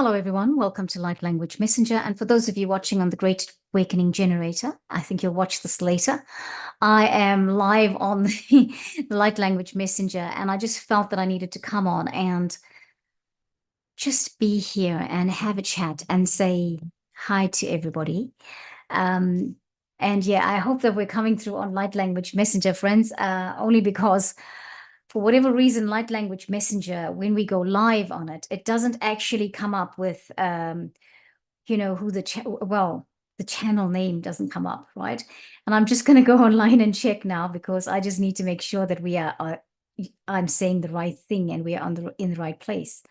Hello, everyone. Welcome to Light Language Messenger. And for those of you watching on the Great Awakening Generator, I think you'll watch this later. I am live on the Light Language Messenger, and I just felt that I needed to come on and just be here and have a chat and say hi to everybody. Um, and yeah, I hope that we're coming through on Light Language Messenger, friends, only because for whatever reason, Light Language Messenger, when we go live on it, it doesn't actually come up with, who the channel name doesn't come up, right? And I'm just going to go online and check now because I just need to make sure that I'm saying the right thing and we are in the right place.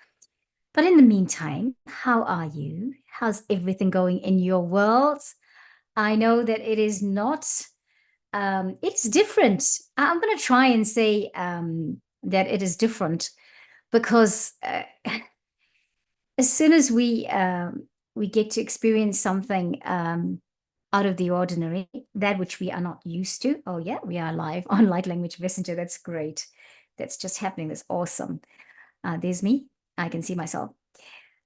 But in the meantime, how are you? How's everything going in your world? I know that it is not, it's different. I'm going to try and say that it is different because as soon as we get to experience something out of the ordinary, that which we are not used to. Oh yeah, we are live on Light Language Messenger. That's great. That's just happening. That's awesome. There's me. I can see myself.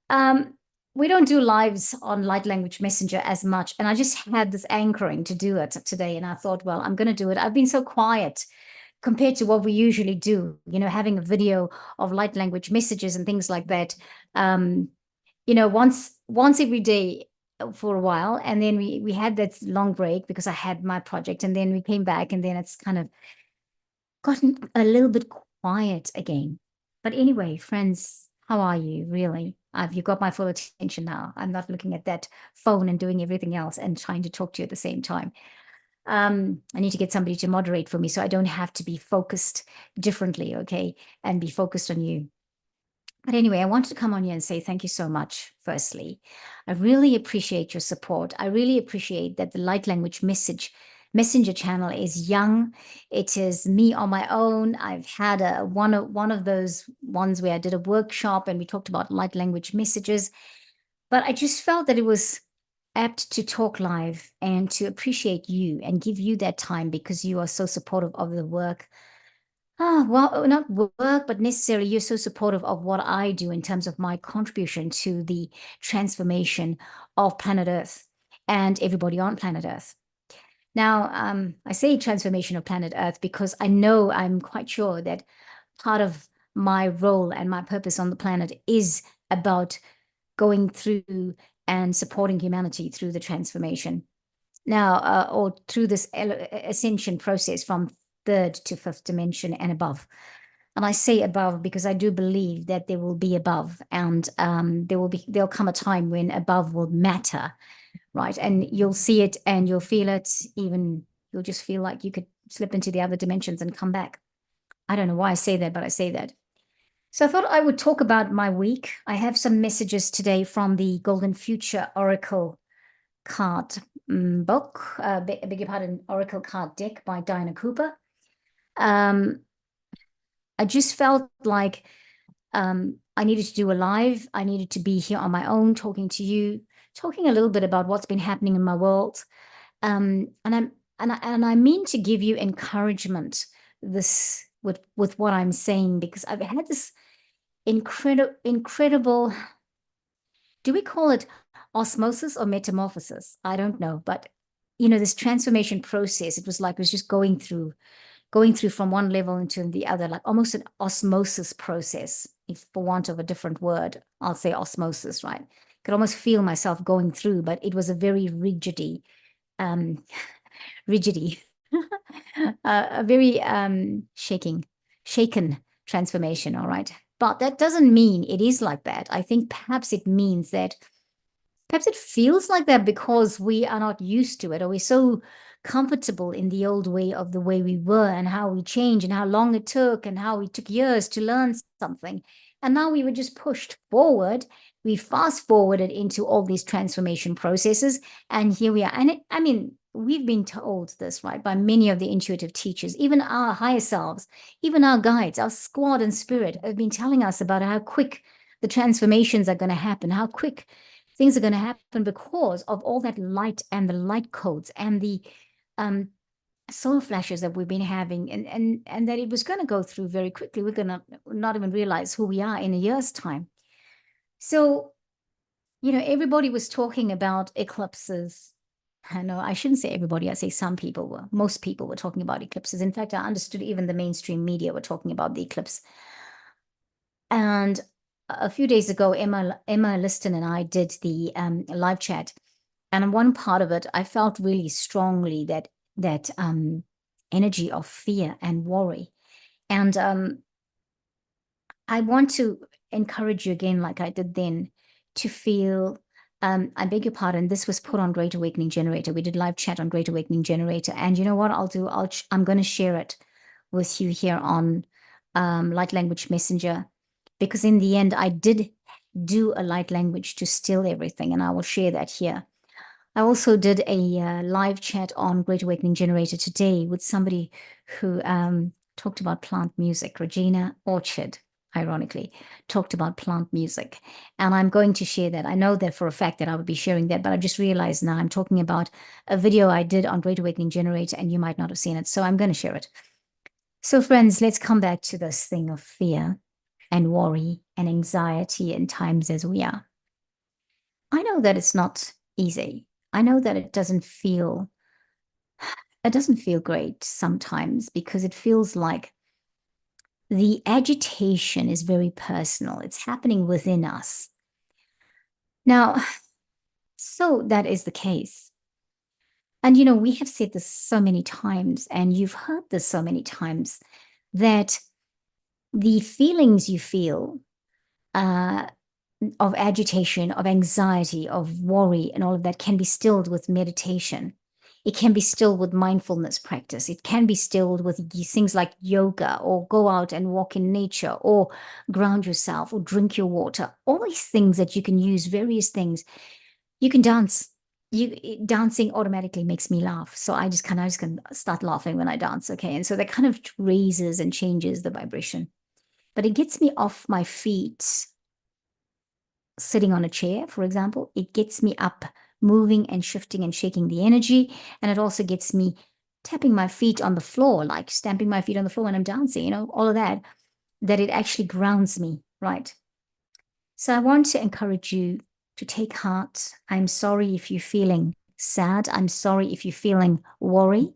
Um, we don't do lives on Light Language Messenger as much, and I just had this anchoring to do it today, and I thought, well, I'm going to do it. I've been so quiet compared to what we usually do, having a video of light language messages and things like that. Um, once every day for a while, and then we had that long break because I had my project, and then we came back, and then it's kind of gotten a little bit quiet again. But anyway, friends, how are you really? Have you got my full attention now? I'm not looking at that phone and doing everything else and trying to talk to you at the same time. I need to get somebody to moderate for me so I don't have to be focused differently, okay, and be focused on you. But anyway, I wanted to come on here and say thank you so much, firstly. I really appreciate your support. I really appreciate that the Light Language Messenger channel is young. It is me on my own. I've had one of those ones where I did a workshop and we talked about light language messages. But I just felt that it was apt to talk live and to appreciate you and give you that time because you are so supportive of the work. Well, not work, but necessarily you're so supportive of what I do in terms of my contribution to the transformation of planet Earth and everybody on planet Earth. Now, I say transformation of planet Earth because I'm quite sure that part of my role and my purpose on the planet is about going through and supporting humanity through the transformation. Now, or through this ascension process from third to fifth dimension and above. And I say above because I do believe that there will be above, and there'll come a time when above will matter, right? And you'll see it and you'll feel it. Even you'll just feel like you could slip into the other dimensions and come back. I don't know why I say that, but I say that. So I thought I would talk about my week. I have some messages today from the Golden Future Oracle card book, beg your pardon, Oracle card deck by Diana Cooper. I just felt like I needed to do a live. I needed to be here on my own, talking to you, talking a little bit about what's been happening in my world. And I mean to give you encouragement this with what I'm saying, because I've had this incredible, do we call it osmosis or metamorphosis? I don't know, but this transformation process, it was just going through from one level into the other, like almost an osmosis process, if for want of a different word, I'll say osmosis, right? Could almost feel myself going through, but it was a very um, rigidity, a very shaken transformation, all right? But that doesn't mean it is like that. I think perhaps it means that perhaps it feels like that because we are not used to it, or we're so comfortable in the old way of the way we were and how we changed and how long it took and how it took years to learn something. And now we were just pushed forward. We fast forwarded into all these transformation processes. And here we are. And I mean, we've been told this, right, by many of the intuitive teachers, even our higher selves, even our guides, our squad and spirit have been telling us about how quick the transformations are going to happen, how quick things are going to happen because of all that light and the light codes and the solar flashes that we've been having, and that it was going to go through very quickly. We're going to not even realize who we are in a year's time. So Everybody was talking about eclipses. I know I shouldn't say everybody, I say some people were. Most people were talking about eclipses. In fact, I understood even the mainstream media were talking about the eclipse. And a few days ago, Emma Liston and I did the live chat. And in one part of it, I felt really strongly that energy of fear and worry. And I want to encourage you again, like I did then, to feel. I beg your pardon. This was put on Great Awakening Generator. We did live chat on Great Awakening Generator, and you know what I'll do? I'm going to share it with you here on Light Language Messenger, because in the end, I did do a light language to still everything, and I will share that here. I also did a live chat on Great Awakening Generator today with somebody who talked about plant music. Regina Orchard, ironically, talked about plant music. And I'm going to share that. I know that for a fact that I would be sharing that, but I just realized now I'm talking about a video I did on Great Awakening Generator, and you might not have seen it. So I'm going to share it. So, friends, let's come back to this thing of fear and worry and anxiety in times as we are. I know that it's not easy. I know that it doesn't feel great sometimes, because it feels like the agitation is very personal. It's happening within us. Now, so that is the case. And we have said this so many times, and you've heard this so many times, that the feelings you feel of agitation, of anxiety, of worry, and all of that can be stilled with meditation. It can be stilled with mindfulness practice. It can be stilled with things like yoga, or go out and walk in nature, or ground yourself, or drink your water. All these things that you can use, various things. You can dance. Dancing automatically makes me laugh. So I just can start laughing when I dance. Okay. And so that kind of raises and changes the vibration. But it gets me off my feet sitting on a chair, for example. It gets me up, moving and shifting and shaking the energy. And it also gets me tapping my feet on the floor, like stamping my feet on the floor when I'm dancing, all of that it actually grounds me, right? So I want to encourage you to take heart. I'm sorry if you're feeling sad. I'm sorry if you're feeling worry.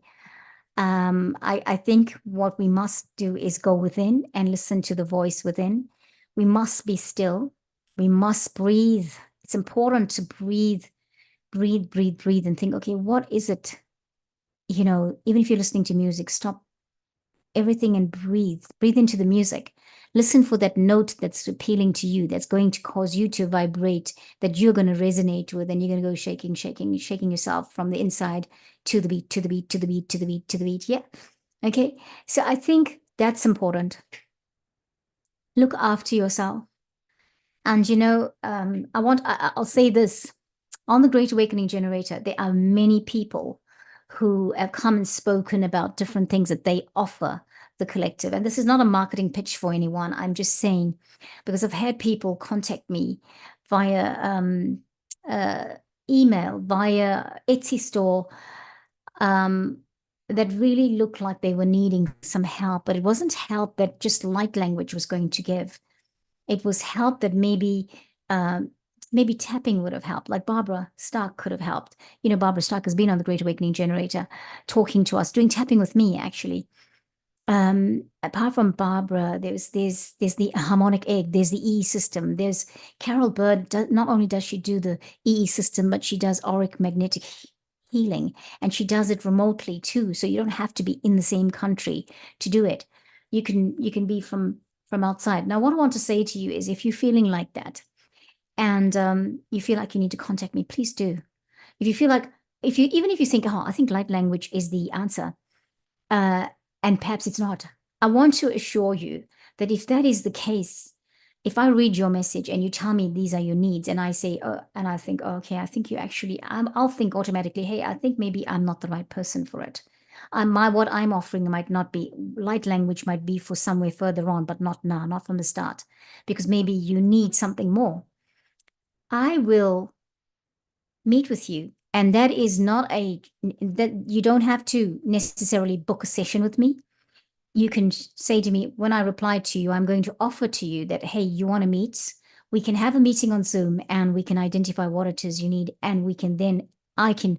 I think what we must do is go within and listen to the voice within. We must be still. We must breathe. It's important to breathe, and think, okay, what is it? Even if you're listening to music, stop everything and breathe. Breathe into the music. Listen for that note that's appealing to you, that's going to cause you to vibrate, that you're going to resonate with, and you're going to go shaking yourself from the inside to the beat, to the beat, to the beat, to the beat, to the beat. Yeah. Okay. So I think that's important. Look after yourself. And I'll say this, on the Great Awakening Generator, there are many people who have come and spoken about different things that they offer the collective. And this is not a marketing pitch for anyone. I'm just saying, because I've had people contact me via email, via Etsy store, that really looked like they were needing some help, but it wasn't help that just light language was going to give. It was help that maybe tapping would have helped, like Barbara Stark could have helped. Barbara Stark has been on the Great Awakening Generator talking to us, doing tapping with me, actually. Apart from Barbara, there's the harmonic egg, there's the EE system, there's Carol Bird. Not only does she do the EE system, but she does auric magnetic healing, and she does it remotely too. So you don't have to be in the same country to do it. You can be from outside. Now, what I want to say to you is, if you're feeling like that, and you feel like you need to contact me, please do. If you feel like, even if you think, oh, I think light language is the answer, and perhaps it's not, I want to assure you that if that is the case, if I read your message and you tell me these are your needs, and I say, and I think, oh, okay, I think you actually, I'll think automatically, hey, I think maybe I'm not the right person for it. What I'm offering might not be, light language might be for somewhere further on, but not now, not from the start, because maybe you need something more. I will meet with you. And that is not that you don't have to necessarily book a session with me. You can say to me, when I reply to you, I'm going to offer to you that, hey, you want to meet? We can have a meeting on Zoom and we can identify what it is you need, and we can then I can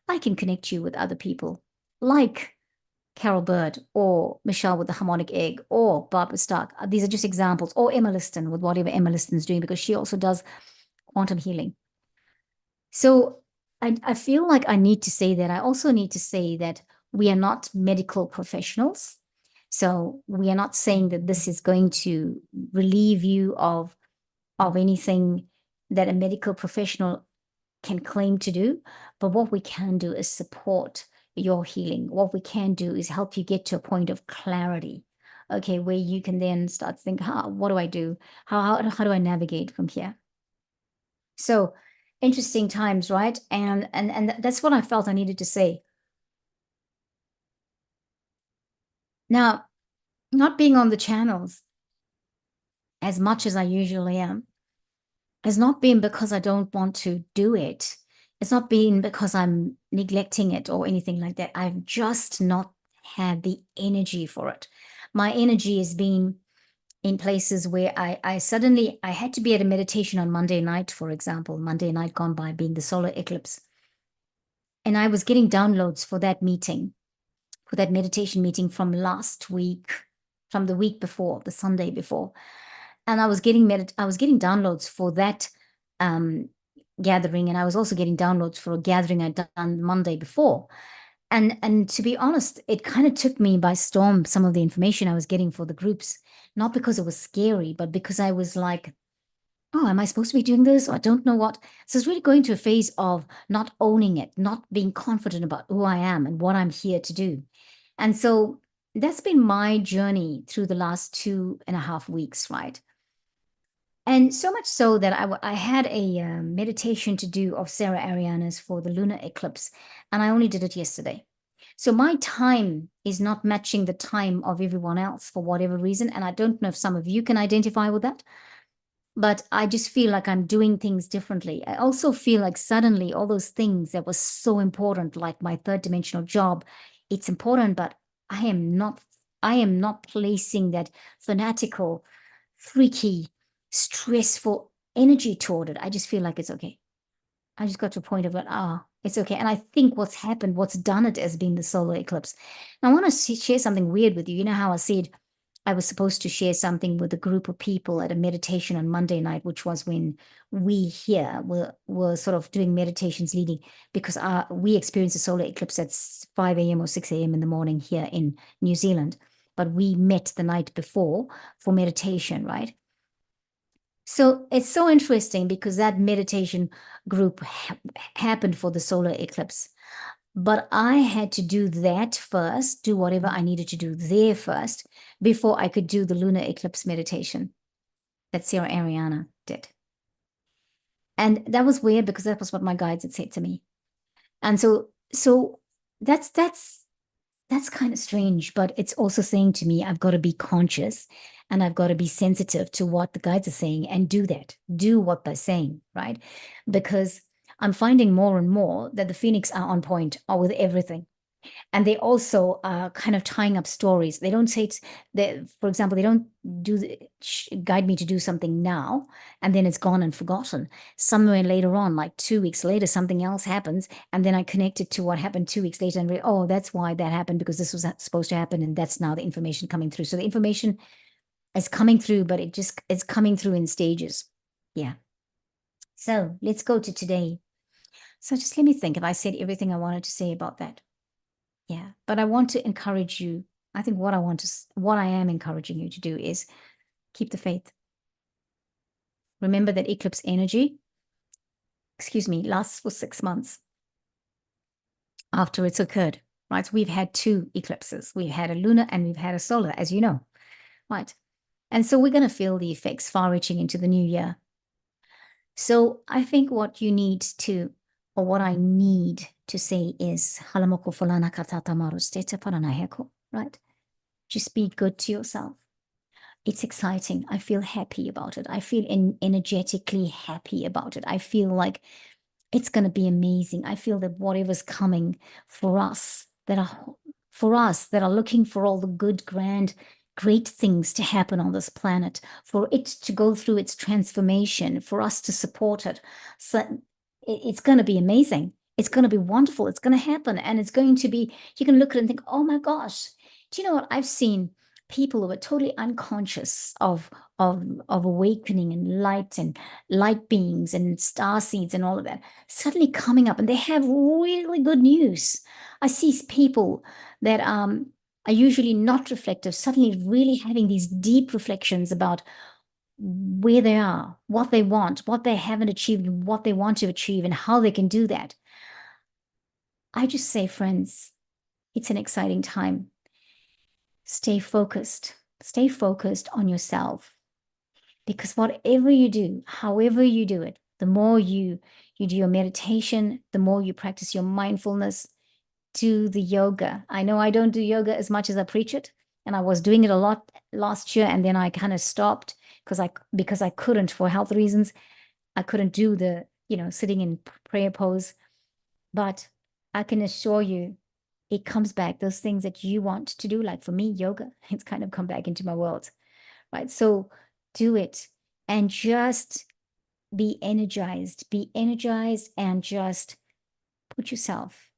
connect you with other people like Carol Bird or Michelle with the harmonic egg or Barbara Stark. These are just examples, or Emma Liston with whatever Emma Liston's doing, because she also does quantum healing. So I feel like I need to say that. I also need to say that we are not medical professionals. So we are not saying that this is going to relieve you of anything that a medical professional can claim to do. But what we can do is support your healing. What we can do is help you get to a point of clarity, okay, where you can then start to think, what do I do? How do I navigate from here? So interesting times, right? And that's what I felt I needed to say. Now, not being on the channels as much as I usually am has not been because I don't want to do it. It's not been because I'm neglecting it or anything like that. I've just not had the energy for it. My energy has been in places where I suddenly I had to be at a meditation on Monday night, for example, Monday night gone by being the solar eclipse. And I was getting downloads for that meeting, for that meditation meeting from last week, from the week before, the Sunday before. And I was getting downloads for that gathering, and I was also getting downloads for a gathering I'd done Monday before. And to be honest, it kind of took me by storm, some of the information I was getting for the groups, not because it was scary, but because I was like, oh, am I supposed to be doing this? Or I don't know what. So it's really going to a phase of not owning it, not being confident about who I am and what I'm here to do. And so that's been my journey through the last 2.5 weeks, right? And so much so that I had a meditation to do of Sarah Ariana's for the lunar eclipse, and I only did it yesterday. So my time is not matching the time of everyone else for whatever reason. And I don't know if some of you can identify with that, but I just feel like I'm doing things differently. I also feel like suddenly all those things that were so important, like my third dimensional job, it's important, but I am not placing that fanatical, freaky, stressful energy toward it. I just feel like it's okay. I just got to a point of it, it's okay. And I think what's done it has been the solar eclipse. Now, I want to share something weird with you. You know how I said I was supposed to share something with a group of people at a meditation on Monday night, which was when we here were sort of doing meditations leading, because we experienced a solar eclipse at 5 a.m. or 6 a.m. in the morning here in New Zealand. But we met the night before for meditation, right? So it's so interesting because that meditation group happened for the solar eclipse. But I had to do that first, do whatever I needed to do there first, before I could do the lunar eclipse meditation that Sarah Ariana did. And that was weird because that was what my guides had said to me. And so that's kind of strange, but it's also saying to me, I've got to be conscious and I've got to be sensitive to what the guides are saying and do what they're saying, right? Because I'm finding more and more that the Phoenix are on point or with everything. And they also are kind of tying up stories. They don't say it's that, for example, they don't guide me to do something now and then it's gone and forgotten. Somewhere later on, like 2 weeks later, something else happens, and then I connect it to what happened 2 weeks later and oh, that's why that happened, because this was supposed to happen, and that's now the information coming through. So the information is coming through, but it's coming through in stages. Yeah. So let's go to today. So just let me think if I said everything I wanted to say about that. Yeah, but I want to encourage you. I think what I am encouraging you to do is keep the faith. Remember that eclipse energy, lasts for 6 months after it's occurred, right? So we've had 2 eclipses. We've had a lunar and we've had a solar, as you know, right? And so we're going to feel the effects far reaching into the new year. So I think what I need to say is, right? Just be good to yourself. It's exciting. I feel happy about it. I feel energetically happy about it. I feel like it's going to be amazing. I feel that whatever's coming for us that are looking for all the good, grand great things to happen on this planet, for it to go through its transformation, for us to support it. So it's going to be amazing. It's going to be wonderful. It's going to happen. And it's going to be, you can look at it and think, oh my gosh, do you know what? I've seen people who are totally unconscious of awakening and light beings and star seeds and all of that suddenly coming up, and they have really good news. I see people that are usually not reflective, suddenly really having these deep reflections about where they are, what they want, what they haven't achieved, what they want to achieve, and how they can do that. I just say, friends, it's an exciting time. Stay focused. Stay focused on yourself, because whatever you do, however you do it, the more you do your meditation, the more you practice your mindfulness, do the yoga. I know I don't do yoga as much as I preach it, and I was doing it a lot last year, and then I kind of stopped because I couldn't, for health reasons. I couldn't do the, sitting in prayer pose. But I can assure you, it comes back. Those things that you want to do, like for me, yoga, it's kind of come back into my world, right? So do it and just be energized and just put yourself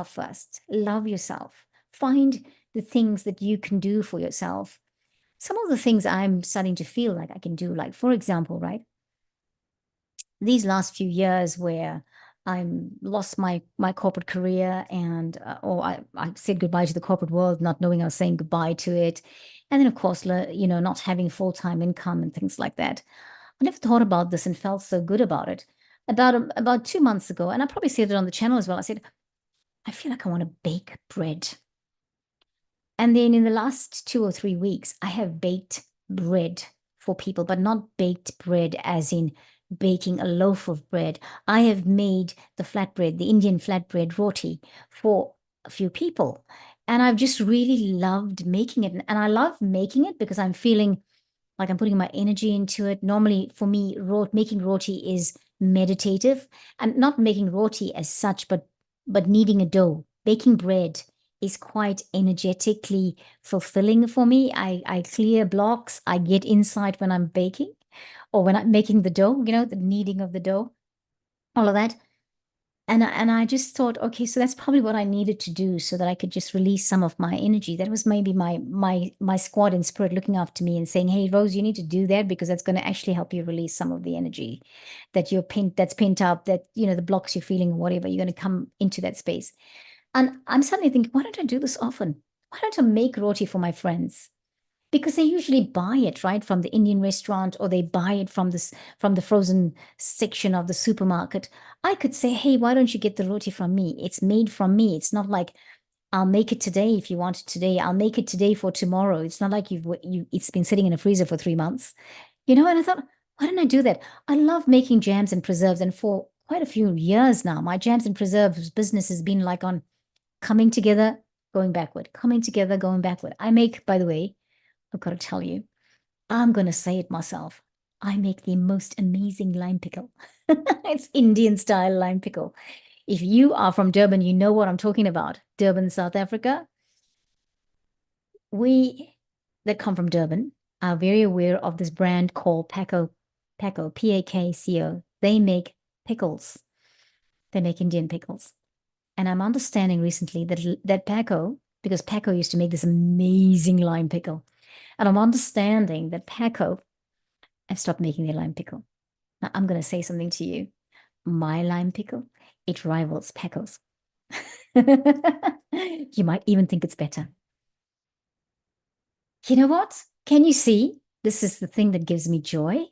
first, love yourself, find the things that you can do for yourself. Some of the things I'm starting to feel like I can do, like, for example, right, these last few years where I'm lost my corporate career, and or I said goodbye to the corporate world, not knowing I was saying goodbye to it. And then, of course, not having full-time income and things like that. I never thought about this and felt so good about it. About 2 months ago, and I probably said it on the channel as well, I said, I feel like I want to bake bread. And then in the last 2 or 3 weeks, I have baked bread for people, but not baked bread as in baking a loaf of bread. I have made the flatbread, the Indian flatbread roti, for a few people. And I've just really loved making it. And I love making it because I'm feeling like I'm putting my energy into it. Normally, for me, making roti is meditative, and not making roti as such, but kneading a dough. Baking bread is quite energetically fulfilling for me. I clear blocks. I get insight when I'm baking or when I'm making the dough, the kneading of the dough, all of that. And I just thought, okay, so that's probably what I needed to do so that I could just release some of my energy. That was maybe my squad in spirit looking after me and saying, hey, Rose, you need to do that because that's going to actually help you release some of the energy that's pent up, that, the blocks you're feeling, whatever, you're going to come into that space. And I'm suddenly thinking, why don't I do this often? Why don't I make roti for my friends? Because they usually buy it, right, from the Indian restaurant, or they buy it from the frozen section of the supermarket. I could say, hey, why don't you get the roti from me? It's made from me. It's not like I'll make it today if you want it today. I'll make it today for tomorrow. It's not like it's been sitting in a freezer for 3 months. And I thought, why didn't I do that? I love making jams and preserves, and for quite a few years now, my jams and preserves business has been like on coming together, going backward, coming together, going backward. I make, by the way, I've got to tell you, I'm going to say it myself. I make the most amazing lime pickle. It's Indian style lime pickle. If you are from Durban, you know what I'm talking about. Durban, South Africa. We that come from Durban are very aware of this brand called Paco, P-A-K-C-O. They make pickles. They make Indian pickles. And I'm understanding recently that Paco, because Paco used to make this amazing lime pickle, and I'm understanding that Paco have stopped making their lime pickle. Now, I'm going to say something to you. My lime pickle, it rivals Paco's. You might even think it's better. You know what? Can you see? This is the thing that gives me joy.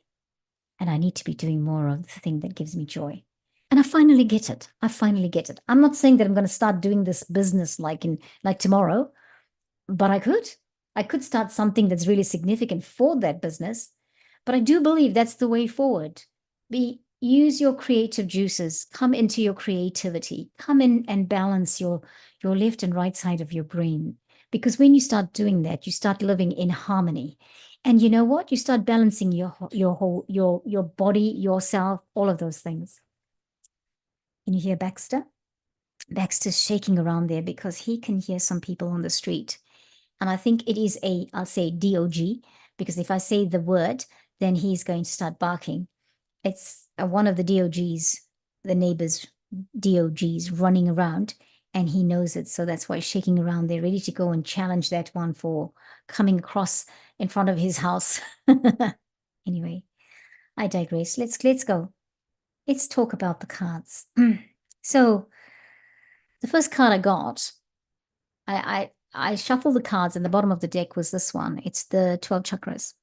And I need to be doing more of the thing that gives me joy. And I finally get it. I finally get it. I'm not saying that I'm going to start doing this business like tomorrow, but I could. I could start something that's really significant for that business. But I do believe that's the way forward. Use your creative juices, come into your creativity, come in and balance your left and right side of your brain. Because when you start doing that, you start living in harmony. And you know what? You start balancing your whole your body, yourself, all of those things. Can you hear Baxter? Baxter's shaking around there because he can hear some people on the street. And I think it is I'll say DOG, because if I say the word, then he's going to start barking. It's one of the DOGs, the neighbor's DOGs running around, and he knows it. So that's why he's shaking around there, ready to go and challenge that one for coming across in front of his house. Anyway, I digress. Let's go. Let's talk about the cards. So the first card I got, I shuffled the cards, and the bottom of the deck was this one. It's the 12 chakras.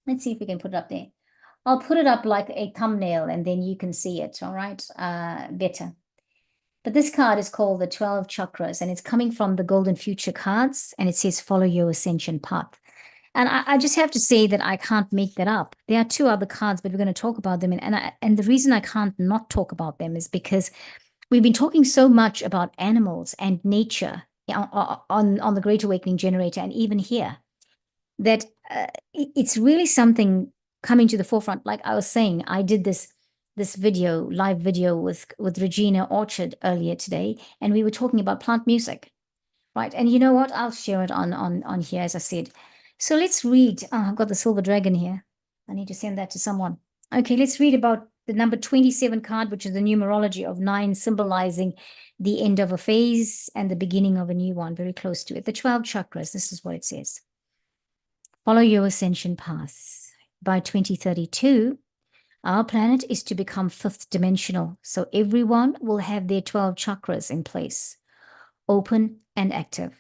Let's see if we can put it up there. I'll put it up like a thumbnail, and then you can see it, all right, better. But this card is called the 12 chakras, and it's coming from the Golden Future cards, and it says, follow your ascension path. And I just have to say that I can't make that up. There are two other cards, but we're going to talk about them. And the reason I can't not talk about them is because we've been talking so much about animals and nature on the Great Awakening Generator, and even here, that it's really something coming to the forefront. Like I was saying, I did this live video with Regina Orchard earlier today, and we were talking about plant music, right? And you know what? I'll share it on here, as I said. So let's read. Oh, I've got the silver dragon here. I need to send that to someone. Okay, let's read about the number 27 card, which is the numerology of 9, symbolizing the end of a phase and the beginning of a new one, very close to it. The 12 chakras, this is what it says. Follow your ascension path. By 2032, our planet is to become 5th dimensional, so everyone will have their 12 chakras in place, open and active.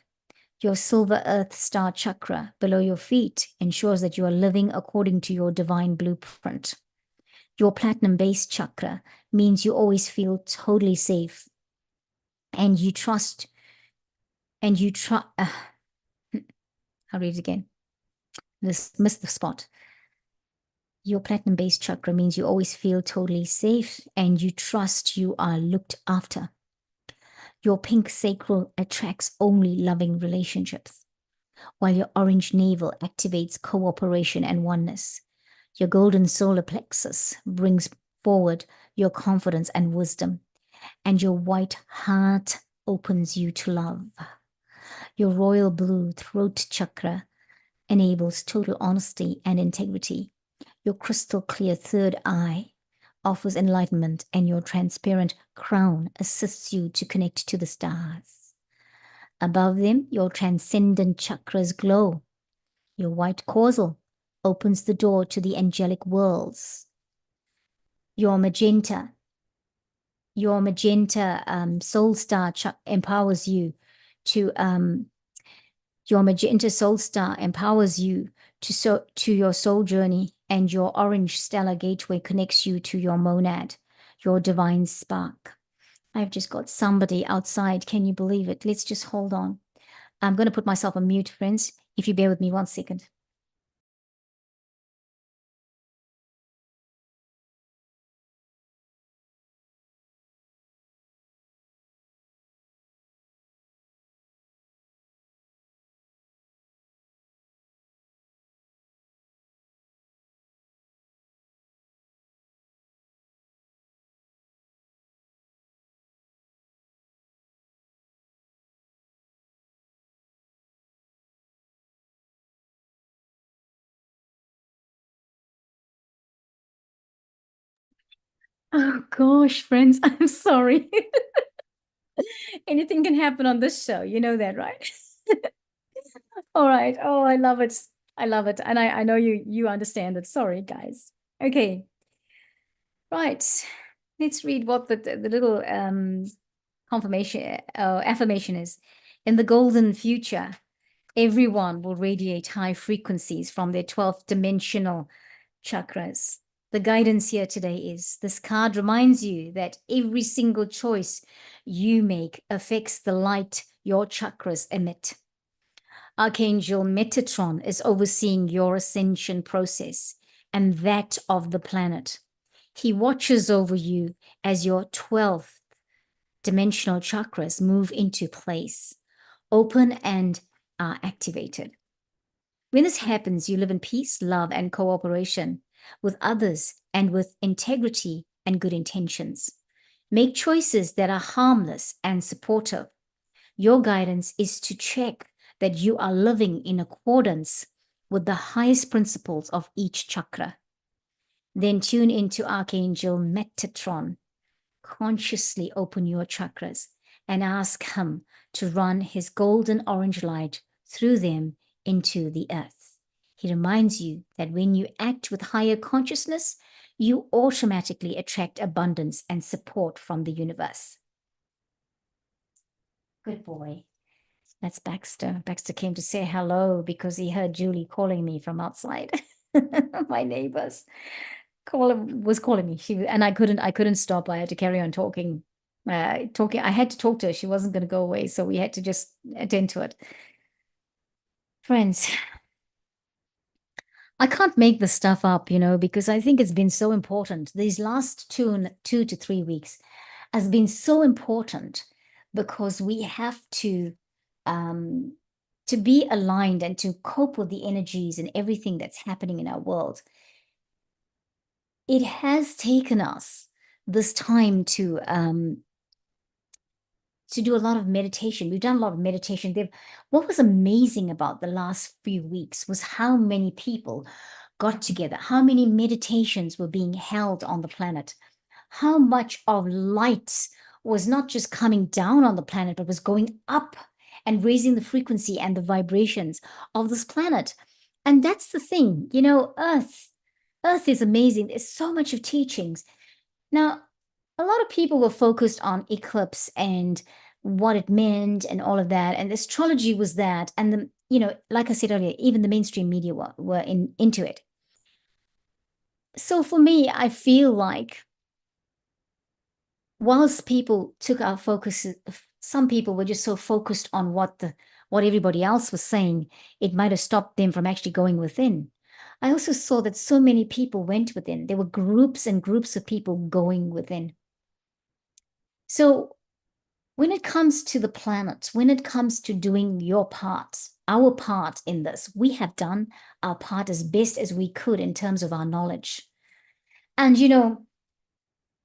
Your silver earth star chakra below your feet ensures that you are living according to your divine blueprint. Your platinum base chakra means you always feel totally safe, and you trust, I'll read it again. Missed the spot. Your platinum base chakra means you always feel totally safe, and you trust you are looked after. Your pink sacral attracts only loving relationships, while your orange navel activates cooperation and oneness. Your golden solar plexus brings forward your confidence and wisdom, and your white heart opens you to love. Your royal blue throat chakra enables total honesty and integrity. Your crystal clear third eye offers enlightenment, and your transparent crown assists you to connect to the stars. Above them, your transcendent chakras glow. Your white causal opens the door to the angelic worlds. Your magenta soul star empowers you to your magenta soul star empowers you to your soul journey, and your orange stellar gateway connects you to your monad, your divine spark. I've just got somebody outside. Can you believe it? Let's just hold on. I'm going to put myself on mute, friends, if you bear with me 1 second. Oh gosh, friends, I'm sorry. Anything can happen on this show. You know that, right? All right. Oh, I love it. I love it. And I know you understand it. Sorry, guys. Okay. Right. Let's read what the little confirmation affirmation is. In the golden future, everyone will radiate high frequencies from their 12th dimensional chakras. The guidance here today is this card reminds you that every single choice you make affects the light your chakras emit. Archangel Metatron is overseeing your ascension process and that of the planet. He watches over you as your 12th dimensional chakras move into place, open and are activated. When this happens, you live in peace, love, and cooperation with others and with integrity and good intentions. Make choices that are harmless and supportive. Your guidance is to check that you are living in accordance with the highest principles of each chakra. Then tune into Archangel Metatron. Consciously open your chakras and ask him to run his golden orange light through them into the earth. He reminds you that when you act with higher consciousness, you automatically attract abundance and support from the universe. Good boy. That's Baxter. Baxter came to say hello because he heard Julie calling me from outside. My neighbors was calling me. And I couldn't stop. I had to carry on talking. I had to talk to her. She wasn't going to go away, so we had to just attend to it. Friends, I can't make this stuff up, because I think it's been so important. These last 2 to 3 weeks has been so important because we have to be aligned and to cope with the energies and everything that's happening in our world. It has taken us this time to do a lot of meditation. We've done a lot of meditation. What was amazing about the last few weeks was how many people got together, how many meditations were being held on the planet, how much of light was not just coming down on the planet, but was going up and raising the frequency and the vibrations of this planet. And that's the thing, Earth is amazing. There's so much of teachings. Now, a lot of people were focused on eclipse and what it meant and all of that. And astrology was that. And like I said earlier, even the mainstream media were into it. So for me, I feel like whilst people took our focus, some people were just so focused on what everybody else was saying, it might have stopped them from actually going within. I also saw that so many people went within. There were groups and groups of people going within. So when it comes to the planet, when it comes to doing your part, our part in this, we have done our part as best as we could in terms of our knowledge. And,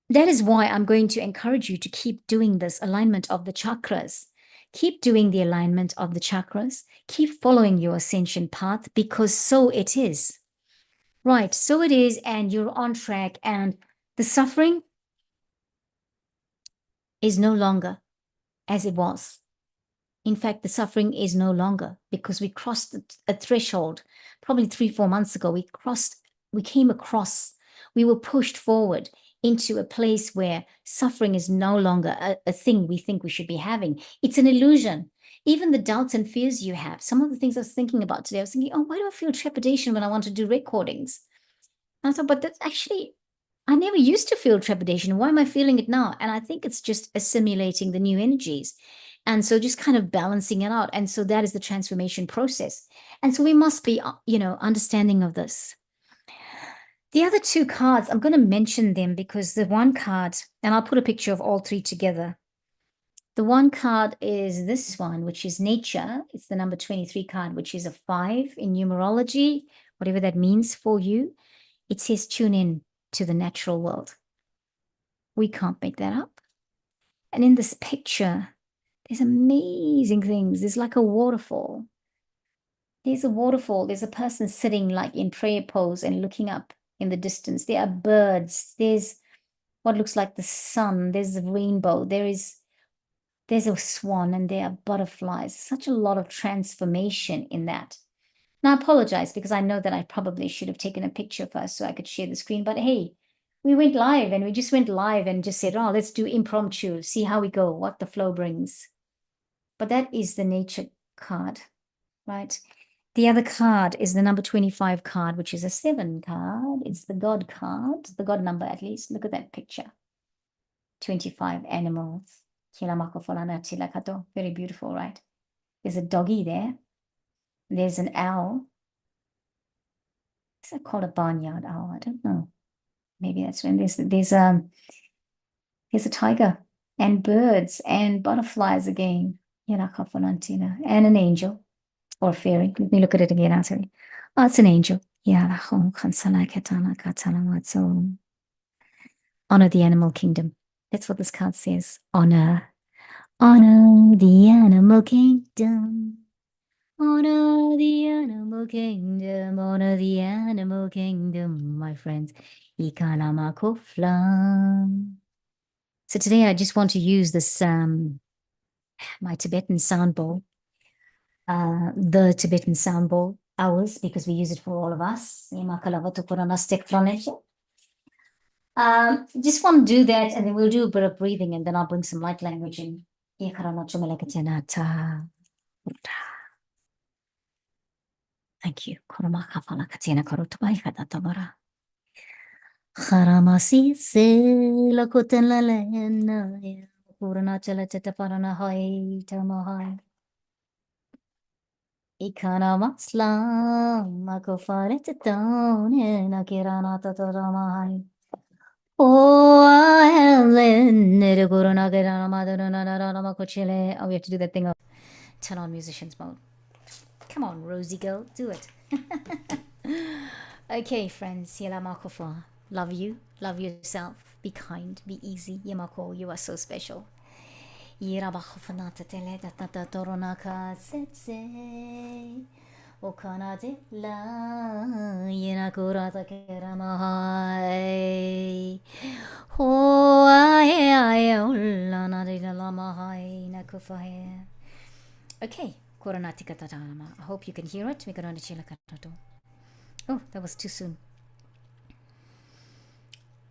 that is why I'm going to encourage you to keep doing this alignment of the chakras. Keep doing the alignment of the chakras. Keep following your ascension path because so it is. Right, so it is, and you're on track, and the suffering is no longer as it was. In fact, the suffering is no longer because we crossed a threshold probably 3-4 months ago. We came across, we were pushed forward into a place where suffering is no longer a thing we think we should be having. It's an illusion. Even the doubts and fears you have, some of the things I was thinking about today, I was thinking, oh, why do I feel trepidation when I want to do recordings? And I thought, but that's actually, I never used to feel trepidation. Why am I feeling it now? And I think it's just assimilating the new energies. And so just kind of balancing it out. And so that is the transformation process. And so we must be, understanding of this. The other 2 cards, I'm going to mention them because the one card, and I'll put a picture of all 3 together. The one card is this one, which is nature. It's the number 23 card, which is a 5 in numerology, whatever that means for you. It says tune in to the natural world. We can't make that up. And in this picture, there's amazing things. There's like a waterfall. There's a waterfall. There's a person sitting like in prayer pose and looking up in the distance. There are birds. There's what looks like the sun. There's a rainbow. There's a swan and there are butterflies. Such a lot of transformation in that. Now, I apologize because I know that I probably should have taken a picture first so I could share the screen. But hey, we went live and we just went live and just said, oh, let's do impromptu, see how we go, what the flow brings. But that is the nature card, right? The other card is the number 25 card, which is a 7 card. It's the God card, the God number at least. Look at that picture. 25 animals. Very beautiful, right? There's a doggy there. There's an owl. Is that called a barnyard owl? I don't know. Maybe that's when there's a tiger and birds and butterflies again. And an angel or fairy. Let me look at it again, actually. Oh, it's an angel. Honor the animal kingdom. That's what this card says. Honor the animal kingdom. Honor the animal kingdom, honor the animal kingdom, my friends. Ikanamako flam. So today I just want to use this my Tibetan sound bowl, the Tibetan sound bowl, ours, because we use it for all of us. Just want to do that, and then we'll do a bit of breathing, and then I'll bring some light language in. Thank you. Haramasi se lakoten la lena purana chala chata parana hai tamahai. Ikana masla mako fare tatone na kirana tataramahai. Oh, Helen, Nirguruna Gerana Madana Makochile. Oh, we have to do that thing of turn on musicians mode. Come on, Rosie girl, do it. Okay, friends, Yela Makofa. Love you, love yourself, be kind, be easy. Yamako, you are so special. Yira Bakofanata Teleta Tata Toronaka Setse. Okana de la Yinakurata Keramahai. Oh, I Ulana de la Mahai Nakufahe. Okay, Koronatika Tatanama. I hope you can hear it. Oh, that was too soon.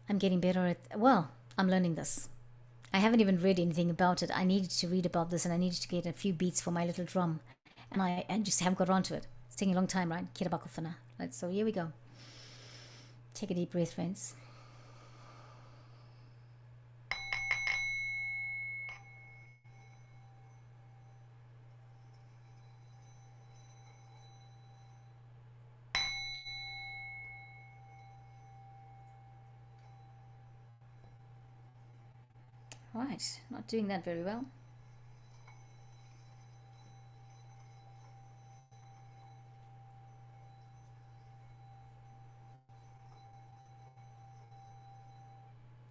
I'm getting better at, well, I'm learning this. I haven't even read anything about it. I needed to read about this, and I needed to get a few beats for my little drum. And I just haven't got around to it. It's taking a long time, right? Kirabakofana. Right, so here we go. Take a deep breath, friends. Right, not doing that very well.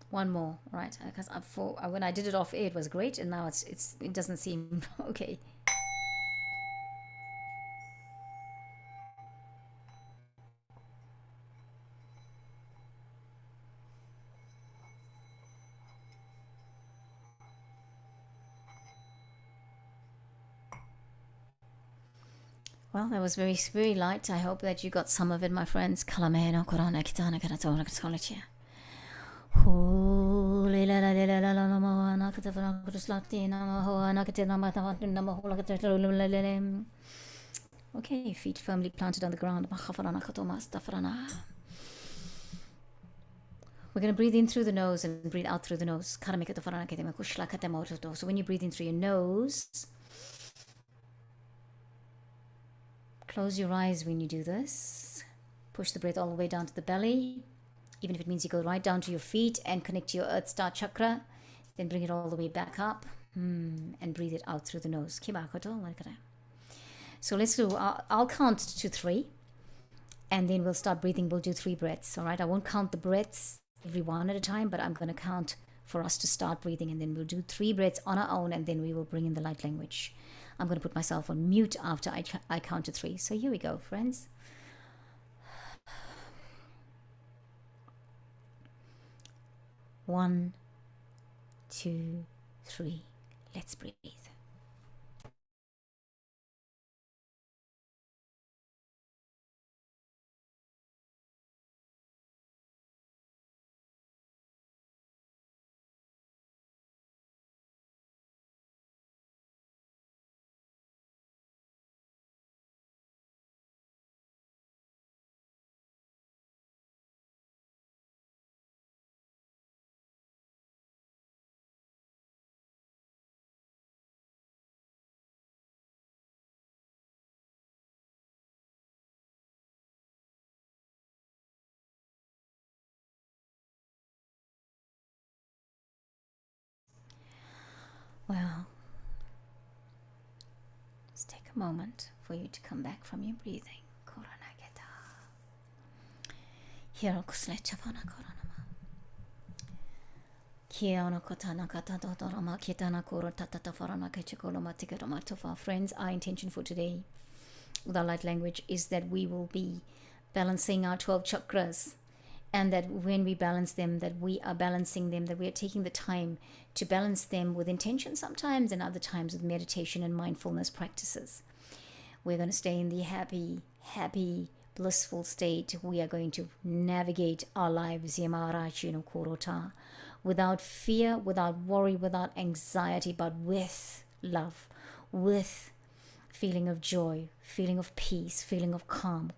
One more, right? Because when I did it off air, it was great, and now it doesn't seem okay. Well, that was very, very light. I hope that you got some of it, my friends. Okay, feet firmly planted on the ground. We're going to breathe in through the nose and breathe out through the nose. So when you breathe in through your nose, close your eyes when you do this. Push the breath all the way down to the belly, even if it means you go right down to your feet and connect to your Earth Star chakra. Then bring it all the way back up and breathe it out through the nose. So let's do, I'll count to 3 and then we'll start breathing. We'll do 3 breaths, all right? I won't count the breaths every one at a time, but I'm going to count for us to start breathing, and then we'll do 3 breaths on our own, and then we will bring in the light language. I'm going to put myself on mute after I count to 3. So here we go, friends. 1, 2, 3. Let's breathe. Well, let's take a moment for you to come back from your breathing. Friends, our intention for today with our light language is that we will be balancing our 12 chakras, and that when we balance them, that we are balancing them, that we are taking the time to balance them with intention sometimes, and other times with meditation and mindfulness practices. We're going to stay in the happy, blissful state. We are going to navigate our lives without fear, without worry, without anxiety, but with love, with feeling of joy, feeling of peace, feeling of calm.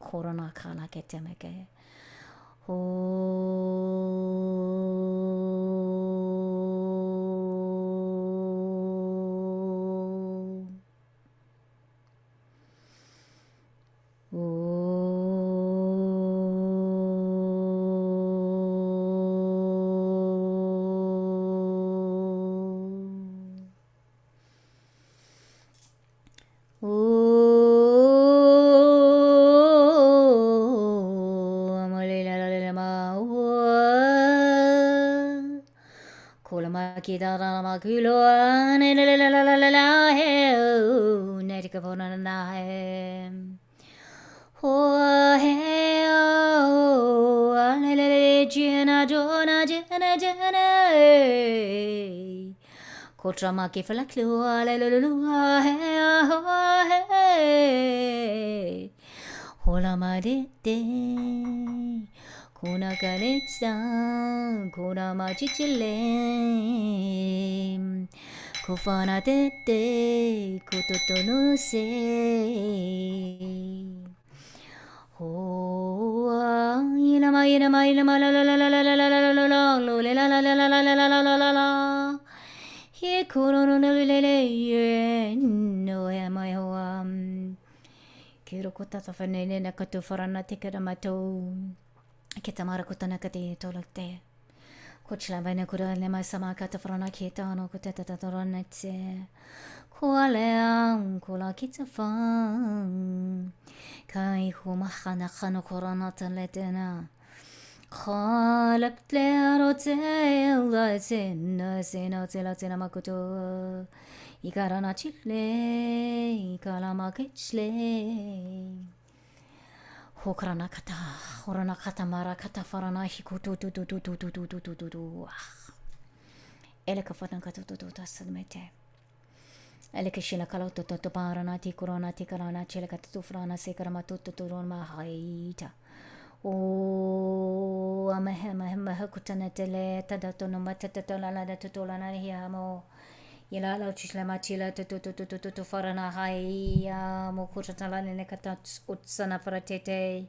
Kotrama ke falaklu alelulua he holama de kuna kaletsa kuna machichile kufana de kutotono se ho ilama la la la la la la la la la la la la la la la la. He coronolele no my Kiro kota fanene na katu farana tikara mato ketamara kotana kate tolate kochla bana kura le masama kata farana keta no kotata toronetse koalea kola kitafan kai huma khana khano korana taletena خالقت لروتي الله سينا سينا تلا تلا ماكوتو يكارانا تشلي يكالاما كتشلي هوكرانا كتا هورانا كتا مارا كتا فرانا هيكوتو تو تو تو تو تو تو تو تو تو تو إلك فتن كتو تو تو تسلمتي إلك شينا كلو تو تو بارانا تي كورونا تي كرانا تشيلك تو فرانا سيكرما تو تو تو ما هايتا o amahe kutana tele tadato no matatola la tatola na hiamo yela la chislama chila to farana hai mo kutala ne kata utsana faratete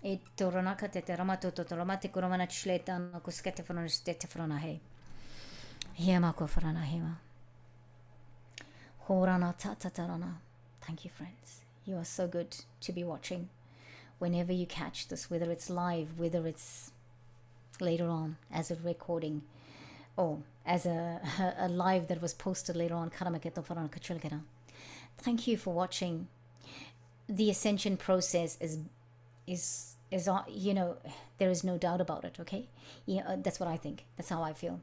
e torona katete ramato to ramate kuromana chisleta no kuskete farana stete farana hai hiama ko farana hima horana tatarana. Thank you, friends. You are so good to be watching. Whenever you catch this, whether it's live, whether it's later on as a recording, or as a live that was posted later on. Thank you for watching. The ascension process is you know, there is no doubt about it. Okay, yeah, that's what I think. That's how I feel.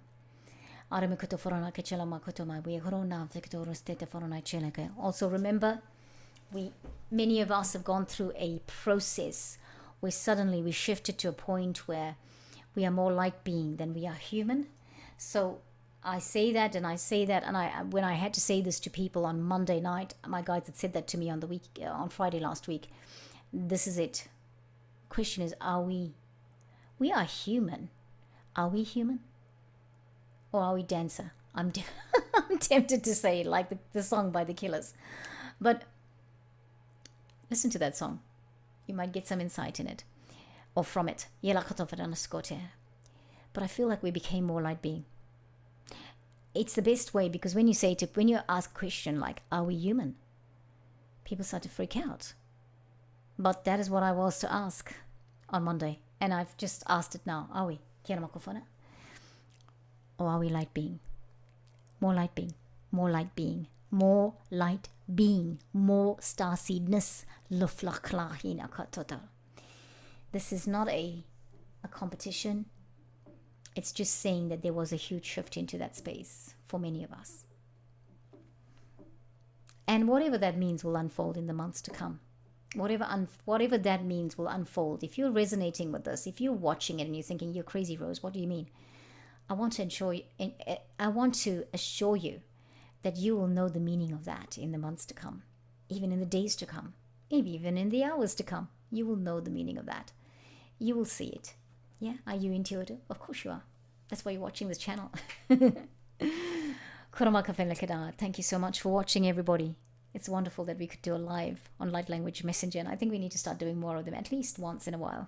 Also remember, many of us have gone through a process where suddenly we shifted to a point where we are more light being than we are human. So I say that, and when I had to say this to people on Monday night, my guides had said that to me on Friday last week. This is it. Question is, we are human. Are we human? Or are we dancer? I'm tempted to say like the song by the Killers. But listen to that song. You might get some insight in it or from it. But I feel like we became more light being. It's the best way, because when you ask a question like, are we human? People start to freak out. But that is what I was to ask on Monday. And I've just asked it now. Are we? Or are we light being? More light being. More light being. More light being. More starseedness. This is not a competition. It's just saying that there was a huge shift into that space for many of us. And whatever that means will unfold in the months to come. Whatever that means will unfold. If you're resonating with this, if you're watching it and you're thinking, you're crazy, Rose, what do you mean? I want to assure you that you will know the meaning of that in the months to come, even in the days to come, maybe even in the hours to come. You will know the meaning of that. You will see it. Yeah? Are you intuitive? Of course you are. That's why you're watching this channel. Thank you so much for watching, everybody. It's wonderful that we could do a live on Light Language Messenger, and I think we need to start doing more of them, at least once in a while.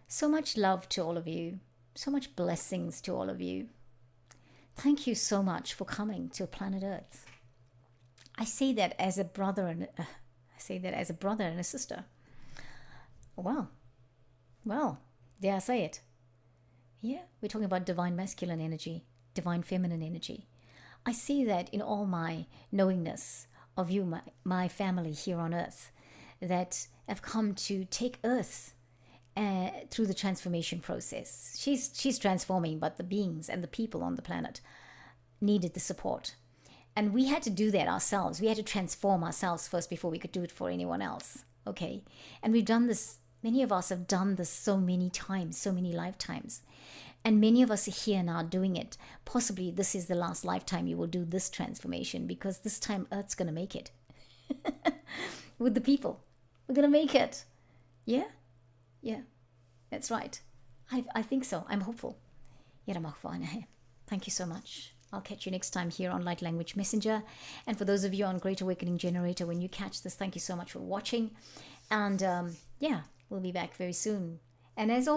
So much love to all of you. So much blessings to all of you. Thank you so much for coming to planet Earth. I say that as a brother and a sister. Well, dare I say it? Yeah, we're talking about divine masculine energy, divine feminine energy. I see that in all my knowingness of you, my family here on Earth, that have come to take Earth through the transformation process. She's transforming, but the beings and the people on the planet needed the support. And we had to do that ourselves. We had to transform ourselves first before we could do it for anyone else. Okay? And we've done this, many of us have done this so many times, so many lifetimes. And many of us are here now doing it. Possibly this is the last lifetime you will do this transformation, because this time Earth's going to make it. With the people. We're going to make it. Yeah? Yeah. That's right. I think so. I'm hopeful. Thank you so much. I'll catch you next time here on Light Language Messenger. And for those of you on Great Awakening Generator, when you catch this, thank you so much for watching. And yeah, we'll be back very soon. And as always,